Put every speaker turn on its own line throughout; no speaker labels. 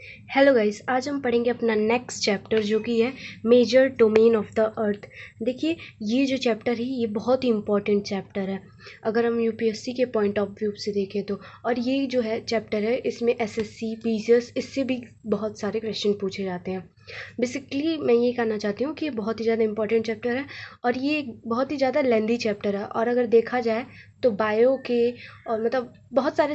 Hello guys, आज हम पढ़ेंगे अपना नेक्स्ट चैप्टर जो कि है major domain of the earth. देखिए, ये जो चैप्टर है ये बहुत ही इम्पॉर्टेंट चैप्टर है अगर हम यूपीएससी के पॉइंट ऑफ व्यू से देखें तो। और ये जो है चैप्टर है इसमें एसएससी पीसीएस इससे भी बहुत सारे क्वेश्चन पूछे जाते हैं। बेसिकली मैं ये कहना चाहती हूँ कि ये बहुत ही ज़्यादा इंपॉर्टेंट चैप्टर है और ये एक बहुत ही ज़्यादा लेंदी चैप्टर है। और अगर देखा जाए तो बायो के और मतलब बहुत सारे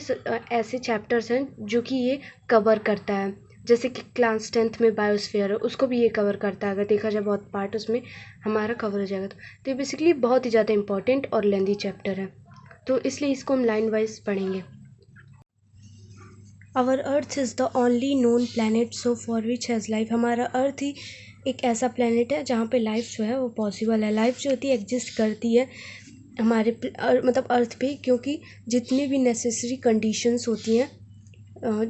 ऐसे चैप्टर्स हैं जो कि ये कवर करता है, जैसे कि क्लास 10th में बायोस्फीयर है उसको भी ये कवर करता है। अगर देखा जाए बहुत पार्ट उसमें हमारा कवर हो जाएगा। तो ये बेसिकली बहुत ही ज़्यादा इंपॉर्टेंट और लेंदी चैप्टर है, तो इसलिए इसको हम लाइन वाइज पढ़ेंगे। Our earth is the only known planet so far which has life. हमारा अर्थ ही एक ऐसा प्लानट है जहाँ पे लाइफ जो है वो पॉसिबल है। लाइफ जो होती है एग्जिस्ट करती है हमारे मतलब अर्थ पे, क्योंकि जितनी भी नेसेसरी कंडीशंस होती हैं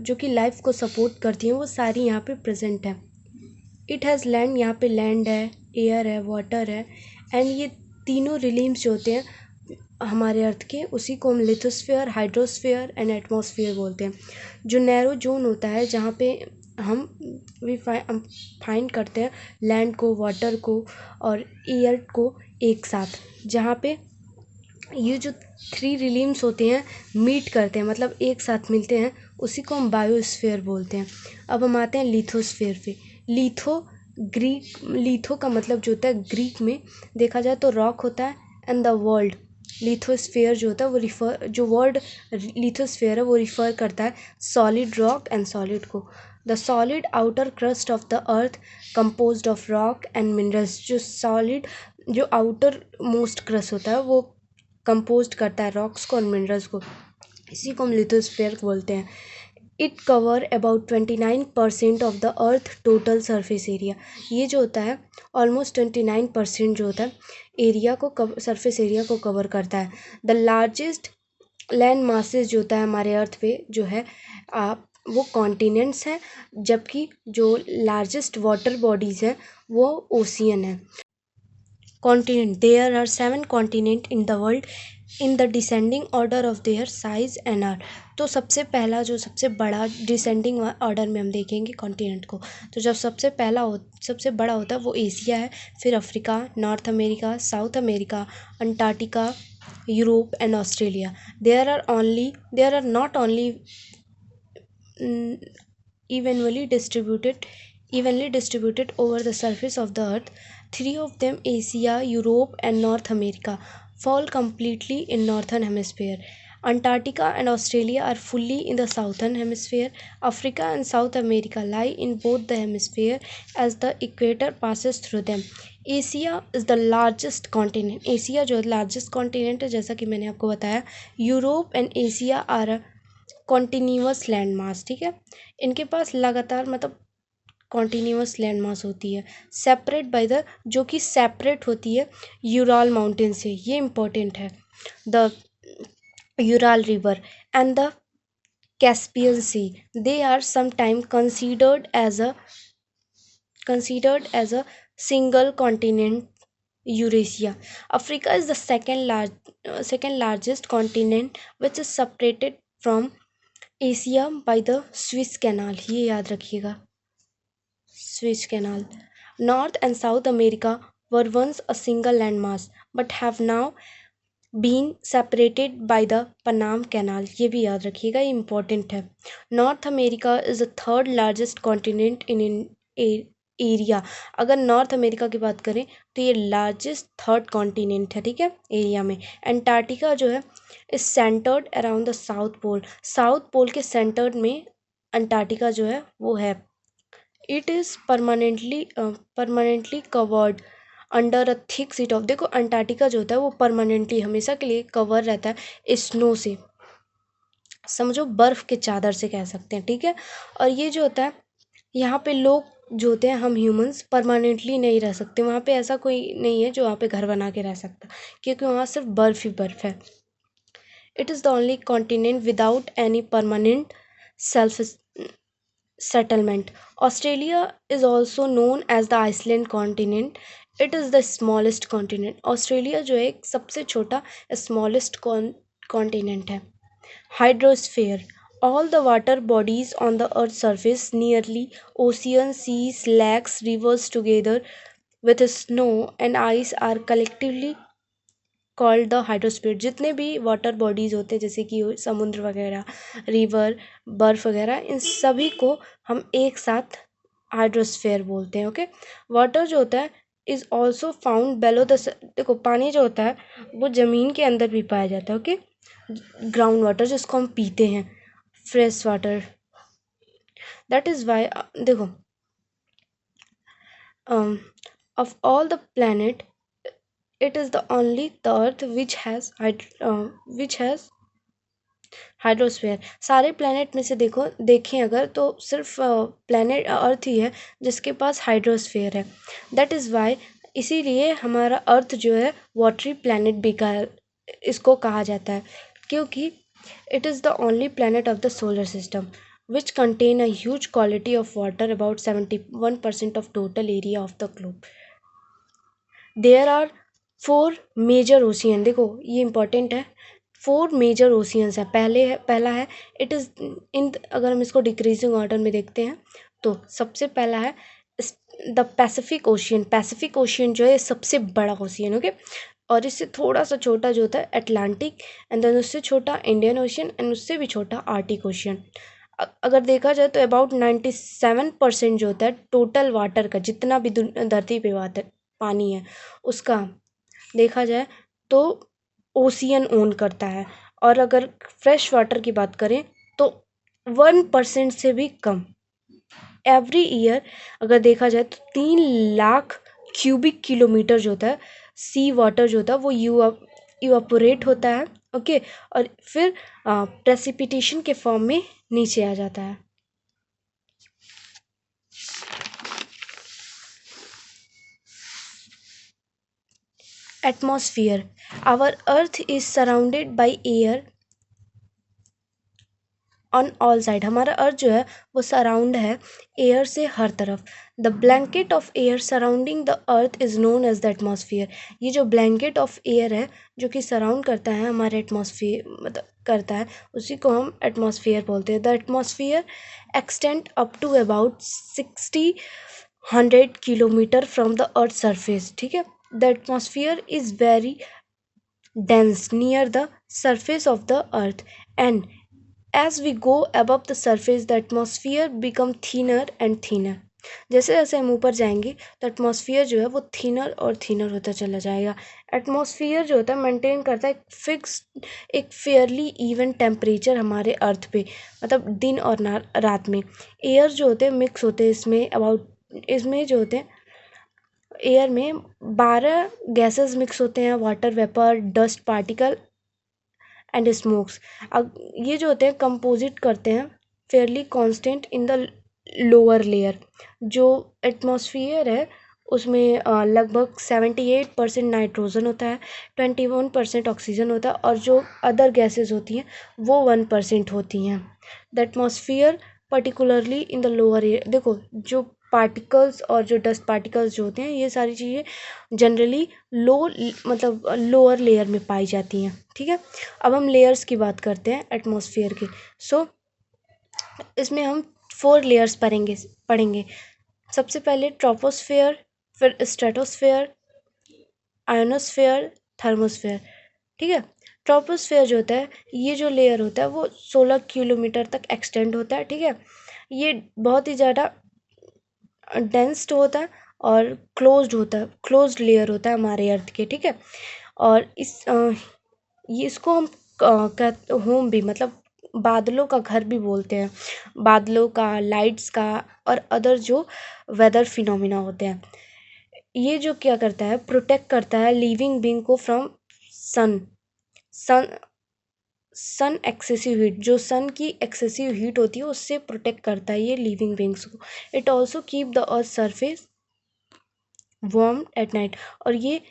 जो कि लाइफ को सपोर्ट करती हैं वो सारी यहाँ पे प्रेजेंट है। इट हैज़ लैंड, यहाँ पे लैंड है, एयर है, वाटर है, एंड ये तीनों रिलीम्स जो होते हैं हमारे अर्थ के उसी को हम लिथोस्फीयर, हाइड्रोस्फीयर एंड एटमॉस्फेयर बोलते हैं। जो नैरो जोन होता है जहाँ पे हम फाइंड करते हैं लैंड को, वाटर को और एयर को एक साथ, जहाँ पे ये जो थ्री रिलीम्स होते हैं मीट करते हैं, मतलब एक साथ मिलते हैं, उसी को हम बायोस्फीयर बोलते हैं। अब हम आते हैं लिथोस्फीयर पे। लिथो का मतलब जो होता है ग्रीक में देखा जाए तो रॉक होता है, एंड द वर्ल्ड लिथोस्फीयर जो होता है वो जो वर्ड लिथोस्फीयर है वो रिफ़र करता है सॉलिड रॉक एंड सॉलिड को। The solid outer crust of the earth composed of rock and minerals. जो सॉलिड जो आउटर मोस्ट क्रस्ट होता है वो कंपोज करता है रॉक्स को और मिनरल्स को, इसी को हम लिथोस्फीयर बोलते हैं। It cover about 29% of the earth total surface area. ये जो होता है ऑलमोस्ट 29% जो होता है एरिया को सरफेस एरिया को कवर करता है। द लार्जेस्ट लैंड मासेस जो होता है हमारे अर्थ पे जो है वो कॉन्टिनेंट्स हैं, जबकि जो लार्जेस्ट वाटर बॉडीज़ हैं वो ओशियन है। Continent, there are 7 continent in the world in the descending order of their size and are. तो सबसे पहला जो सबसे बड़ा डिसेंडिंग ऑर्डर में हम देखेंगे कॉन्टिनेंट को, तो जब सबसे बड़ा होता है वो एशिया है, फिर Africa, North America, South America, Antarctica, Europe and Australia. There are not only evenly distributed over the surface of the earth. Three of them, Asia, Europe and North America, fall completely in northern hemisphere. Antarctica and Australia are fully in the southern hemisphere. Africa and South America lie in both the hemisphere as the equator passes through them. Asia is the largest continent. Asia जो largest continent है, जैसा कि मैंने आपको बताया। Europe and Asia are continuous land mass, ठीक है, इनके पास लगातार मतलब कॉन्टिन्यूअस लैंड मास होती है। सेपरेट बाय द, जो कि सेपरेट होती है यूराल माउंटेन से, ये इम्पोर्टेंट है। The Ural river and the Caspian sea, they are sometime considered as a single continent, Eurasia. Africa is the second largest continent, which is separated from Asia by the Suez canal, ये याद रखिएगा, Suez canal. North and south America were once a single land mass but have now been separated by the Panama canal, ये भी याद रखिएगा, ये important है। North America is the third largest continent in area. अगर north America की बात करें तो ये लार्जेस्ट थर्ड कॉन्टिनेंट है, ठीक है, एरिया में। एंटार्क्टिका जो है is centred around the south pole. South pole के सेंटर्ड में अंटार्कटिका जो है वो है। It is permanently covered under a thick sheet of, देखो अंटार्कटिका जो होता है वो परमानेंटली हमेशा के लिए कवर रहता है स्नो से, समझो बर्फ़ के चादर से कह सकते हैं, ठीक है। और ये जो होता है यहाँ पे लोग जो होते हैं, हम ह्यूमंस परमानेंटली नहीं रह सकते, वहाँ पे ऐसा कोई नहीं है जो वहाँ पे घर बना के रह सकता, क्योंकि वहाँ सिर्फ बर्फ़ ही बर्फ़ है। It is the only continent without any permanent self settlement. Australia is also known as the Iceland continent. It is the smallest continent. Australia जो है एक सबसे छोटा स्मॉलेस्ट कॉन्टिनेंट है। Hydrosphere, All the water bodies on the earth's surface, nearly oceans, seas, lakes, rivers together with snow and ice are collectively called the hydrosphere. जितने भी water bodies होते हैं जैसे कि समुद्र वगैरह, रिवर, बर्फ वगैरह, इन सभी को हम एक साथ हाइड्रोस्फीयर बोलते हैं। ओके, वाटर जो होता है is also found bellow the, देखो पानी जो होता है वो ज़मीन के अंदर भी पाया जाता है। ओके, ग्राउंड वाटर जिसको हम पीते हैं, fresh water, that is why देखो of all the planet it is the only the earth which has hydrosphere. सारे प्लैनेट में से देखें अगर तो सिर्फ प्लैनेट अर्थ ही है जिसके पास हाइड्रोस्फीयर है। दैट इज़ वाई, इसीलिए हमारा अर्थ जो है वाटरी प्लैनेट भी इसको कहा जाता है, क्योंकि it is the only planet of the solar system which contain a huge quantity of water, about 71% of total area of the globe. There are 4 major ocean, देखो ये important है, 4 मेजर ओशियंस हैं। पहला है इट इज़ इन, अगर हम इसको decreasing order में देखते हैं तो सबसे पहला है the Pacific ocean. Pacific ocean जो है सबसे बड़ा ओशियन, ओके, और इससे थोड़ा सा छोटा जो होता है अटलांटिक, एंड देन उससे छोटा इंडियन ओशियन, एंड उससे भी छोटा आर्टिक ओशियन। अगर देखा जाए तो अबाउट 97% जो होता है टोटल वाटर का, जितना भी धरती पे वाटर पानी है उसका देखा जाए तो ओशियन ओन करता है। और अगर फ्रेश वाटर की बात करें तो 1% से भी कम। एवरी ईयर अगर देखा जाए तो 3 लाख क्यूबिक किलोमीटर जो होता है सी वाटर जो होता है वो इवापोरेट होता है। ओके, और फिर प्रेसिपिटेशन के फॉर्म में नीचे आ जाता है। Atmosphere, our earth is surrounded by air on all side. हमारा अर्थ जो है वो सराउंड है एयर से हर तरफ। The blanket of air surrounding the earth is known as the atmosphere. ये जो ब्लैंकेट ऑफ एयर है जो कि सराउंड करता है हमारे एटमॉस्फेयर, मतलब करता है, उसी को हम एटमॉस्फेयर बोलते हैं। The atmosphere extend up to about 60-100 kilometre from the earth surface. ठीक है, the atmosphere is very dense near the surface of the earth, and as we go above the surface the atmosphere become thinner and thinner। जैसे जैसे हम ऊपर जाएंगे तो atmosphere जो है वो थिनर और थिनर होता चला जाएगा। एटमॉस्फेयर जो होता है मेंटेन करता है एक फेयरली इवन टेम्परेचर हमारे अर्थ पे, मतलब दिन और रात में। एयर जो होते हैं मिक्स होते हैं इसमें जो होते हैं एयर में 12 गैसेस मिक्स होते हैं, water vapour, dust particle and smokes. अब ये जो होते हैं कंपोजिट करते हैं Fairlie constant in the lower layer. जो एटमॉस्फेयर है उसमें लगभग 78% नाइट्रोजन होता है, 21% ऑक्सीजन होता है, और जो अदर गैसेस होती हैं वो 1% होती हैं। The atmosphere particularly in the lower air, देखो जो पार्टिकल्स और जो डस्ट पार्टिकल्स जो होते हैं ये सारी चीज़ें जनरली मतलब लोअर लेयर में पाई जाती हैं। ठीक है, अब हम लेयर्स की बात करते हैं एटमॉस्फेयर की। इसमें हम 4 लेयर्स पढ़ेंगे। सबसे पहले ट्रोपोस्फेयर, फिर स्ट्रेटोस्फेयर, आयोनोस्फेयर, थर्मोस्फेयर। ठीक है, ट्रोपोस्फेयर जो होता है ये जो लेयर होता है वो 16 किलोमीटर तक एक्सटेंड होता है। ठीक है, ये बहुत ही ज़्यादा डेंस्ड होता है और क्लोज्ड लेयर होता है हमारे अर्थ के। ठीक है, और ये इसको हम होम भी, मतलब बादलों का घर भी बोलते हैं, बादलों का, लाइट्स का, और अदर जो वेदर फिनोमिना होते हैं। ये जो क्या करता है प्रोटेक्ट करता है लिविंग बीइंग को फ्रॉम सन एक्सेसिव हीट। जो सन की एक्सेसिव हीट होती है उससे प्रोटेक्ट करता है ये लिविंग बीइंग्स को। It also keep the earth surface warm at night, और ये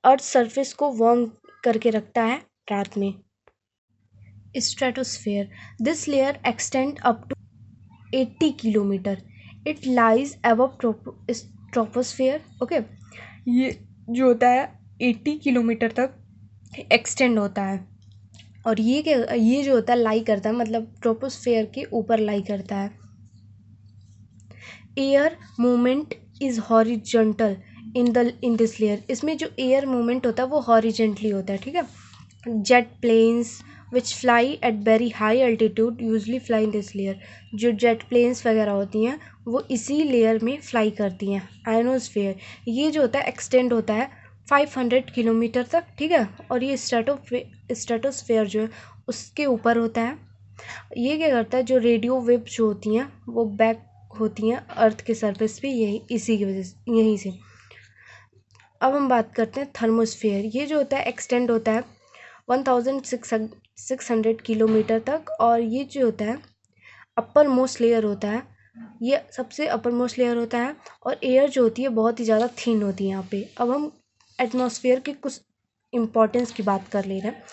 अर्थ सरफेस को वार्म करके रखता है रात में। Stratosphere, this layer extend up to 80 kilometre. It lies above troposphere. Okay, ये जो होता है 80 किलोमीटर तक एक्सटेंड होता है और ये जो होता है लाई करता है, मतलब ट्रोपोस्फेयर के ऊपर लाई करता है। Air movement is horizontal in this layer, इसमें जो एयर मूवमेंट होता है वो हॉरिजेंटली होता है, ठीक है। Jet planes which fly at very high altitude usually fly in this layer, जो जेट प्लेन्स वगैरह होती हैं वो इसी लेयर में फ्लाई करती हैं। आयनोस्फेयर, ये जो होता है एक्सटेंड होता है 500 किलोमीटर तक, ठीक है। और ये स्ट्रेटोस्फेयर जो है उसके ऊपर होता है। ये क्या करता है, जो रेडियो वेव जो होती हैं वो बैक होती हैं अर्थ के सरफेस पे, यही इसी की वजह से, यहीं से। अब हम बात करते हैं थर्मोस्फेयर। ये जो होता है एक्सटेंड होता है 1600 किलोमीटर तक, और ये जो होता है अपर मोस्ट लेयर होता है, ये सबसे अपर मोस्ट लेयर होता है। और एयर जो होती है बहुत ही ज़्यादा थिन होती है यहाँ पे। अब हम एटमॉस्फेयर के कुछ इम्पोर्टेंस की बात कर ले रहे हैं,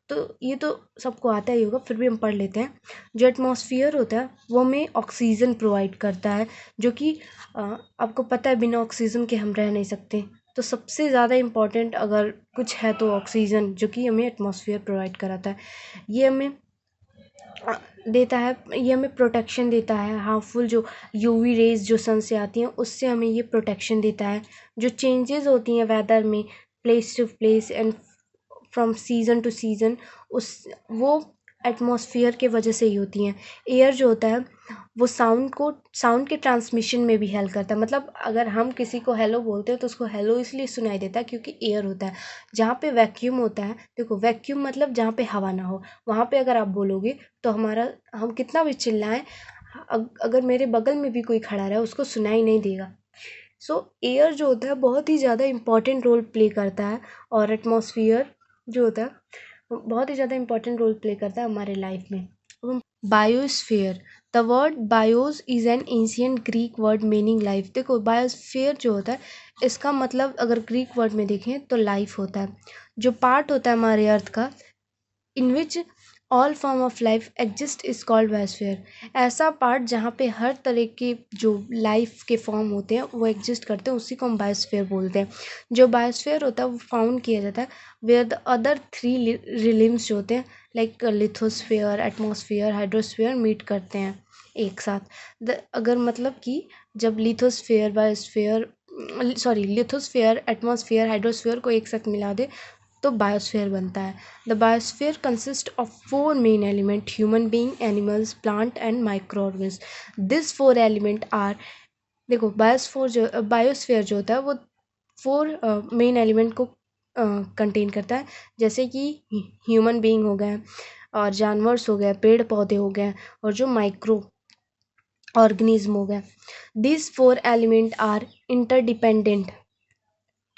तो ये तो सबको आता ही होगा, फिर भी हम पढ़ लेते हैं। जो एटमॉस्फेयर होता है वो हमें ऑक्सीजन प्रोवाइड करता है, जो कि आपको पता है बिना ऑक्सीजन के हम रह नहीं सकते। तो सबसे ज़्यादा इम्पॉर्टेंट अगर कुछ है तो ऑक्सीजन, जो कि हमें एटमॉस्फेयर प्रोवाइड कराता है। ये हमें देता है, ये हमें प्रोटेक्शन देता है। हार्मफुल जो यूवी रेज जो सन से आती हैं उससे हमें ये प्रोटेक्शन देता है। जो चेंजेस होती हैं वेदर में, place to place and from season to season, उस वो एटमॉस्फेयर के वजह से ही होती हैं। एयर जो होता है वो साउंड के ट्रांसमिशन में भी हेल्प करता है। मतलब अगर हम किसी को हेलो बोलते हैं तो उसको हेलो इसलिए सुनाई देता है क्योंकि एयर होता है। जहाँ पे वैक्यूम होता है, देखो वैक्यूम मतलब जहाँ पे हवा ना हो, वहाँ पे अगर आप बोलोगे तो हम कितना भी चिल्लाएं, अगर मेरे बगल में भी कोई खड़ा रहा उसको सुनाई नहीं देगा। सो एयर जो होता है बहुत ही ज़्यादा इम्पॉर्टेंट रोल प्ले करता है, और एटमॉस्फेयर जो होता है बहुत ही ज़्यादा इम्पॉर्टेंट रोल प्ले करता है हमारे लाइफ में। Biosphere, the word BIOS is an ancient Greek word meaning life. देखो बायोस्फेयर जो होता है इसका मतलब अगर ग्रीक वर्ड में देखें तो लाइफ होता है। जो पार्ट होता है हमारे अर्थ का in which all form of life exist is called biosphere. ऐसा पार्ट जहाँ पे हर तरह के जो लाइफ के फॉर्म होते हैं वो एग्जिस्ट करते हैं, उसी को हम बायोस्फेयर बोलते हैं। जो बायोस्फेयर होता है वो फाउंड किया जाता है वेयर द अदर 3 रिलिम्स जो होते हैं like lithosphere, atmosphere, hydrosphere meet करते हैं एक साथ। अगर मतलब कि जब लिथोस्फेयर एटमॉस्फेयर हाइड्रोस्फेयर को एक साथ मिला दे तो बायोस्फेयर बनता है। The biosphere consist of 4 main element, human being, animals, plant and microorganism. This 4 element are, देखो बायोस्फेयर जो होता है वो 4 मेन एलिमेंट को कंटेन करता है, जैसे कि ह्यूमन बींग हो गए, और जानवर्स हो गए, पेड़ पौधे हो गए, और जो माइक्रो ऑर्गेनिज्म हो गए। दिस 4 एलिमेंट आर इंटरडिपेंडेंट,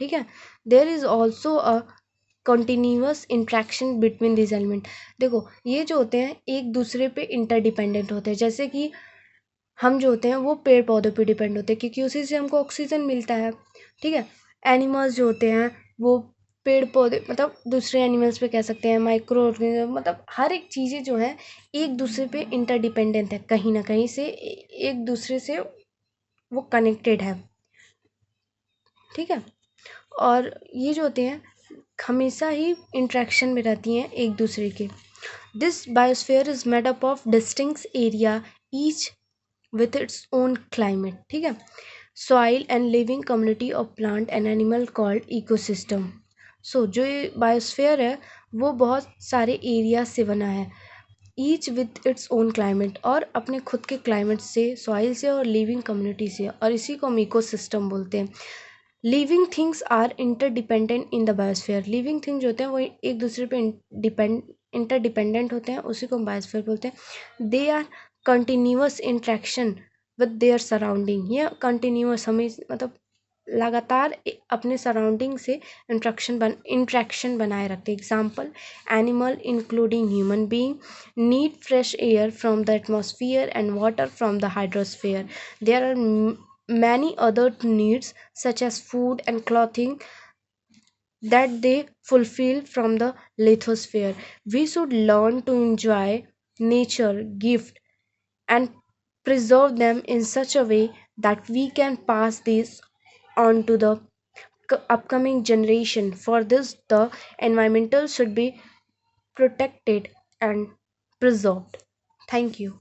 ठीक है। There is also a continuous interaction between this element. देखो ये जो होते हैं एक दूसरे पे इंटरडिपेंडेंट होते हैं, जैसे कि हम जो होते हैं वो पेड़ पौधों पे डिपेंड होते हैं क्योंकि उसी से हमको ऑक्सीजन मिलता है, ठीक है। एनिमल्स जो होते हैं वो पेड़ पौधे मतलब दूसरे एनिमल्स पे कह सकते हैं, माइक्रो ऑर्गेनिज्म, मतलब हर एक चीज़ें जो है एक दूसरे पे इंटरडिपेंडेंट है, कहीं ना कहीं से एक दूसरे से वो कनेक्टेड है, ठीक है। और ये जो होते हैं हमेशा ही इंट्रैक्शन में रहती हैं एक दूसरे के। This biosphere is made up of distinct area each with its own climate, ठीक है, soil and living community of plant and animal called ecosystem. So जो ये बायोस्फेयर है वो बहुत सारे एरिया से बना है, each with its own climate, और अपने खुद के क्लाइमेट से, सॉइल से और लिविंग कम्युनिटी से, और इसी को हम इकोसिस्टम बोलते हैं। Living things are interdependent in the biosphere. Living thing जो होते हैं वो एक दूसरे पे इंटरडिपेंडेंट होते हैं, उसी को हम बायोस्फेयर बोलते हैं। They are continuous interaction with their surrounding. ये कंटिन्यूअस हमें मतलब लगातार अपने सराउंडिंग से इंट्रैक्शन बनाए रखते हैं। Example, animal including human being need fresh air from the atmosphere and water from the hydrosphere. There are many other needs such as food and clothing that they fulfill from the lithosphere. We should learn to enjoy nature gift and preserve them in such a way that we can pass this on to the upcoming generation. For this, the environmental should be protected and preserved. Thank you.